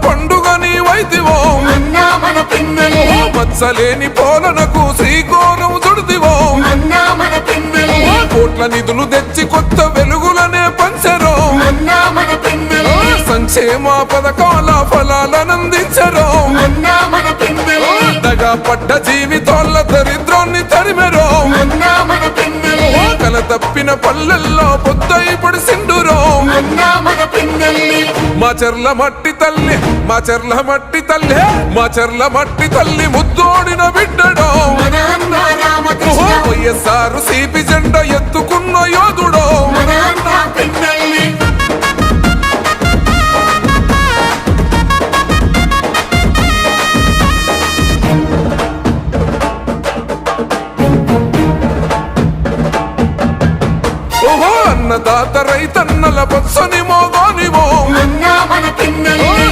పండుగ నీవైతివో మత్సలేని పోలనకు శ్రీకోణం చుడిదివో కోట్ల నిధులు తెచ్చి కొత్త వెలుగులనే పంచరో సంక్షేమ పథకాల ఫలాలనందించరో దగా పడ్డ జీవితాల దరిద్రాన్ని తరిమెరో కల తప్పిన పల్లెల్లో పొద్దై పడిసిండురో మా చెర్ల మట్టి తల్లి మా చెర్ల మట్టి తల్లి మా చెర్ల మట్టి తల్లి ముద్దోడిన బిడ్డడో వైఎస్ఆర్ సిపి జెండా ఎత్తుకున్న యోధుడో ఓహో అన్నదాత రైతన్నల బొత్సని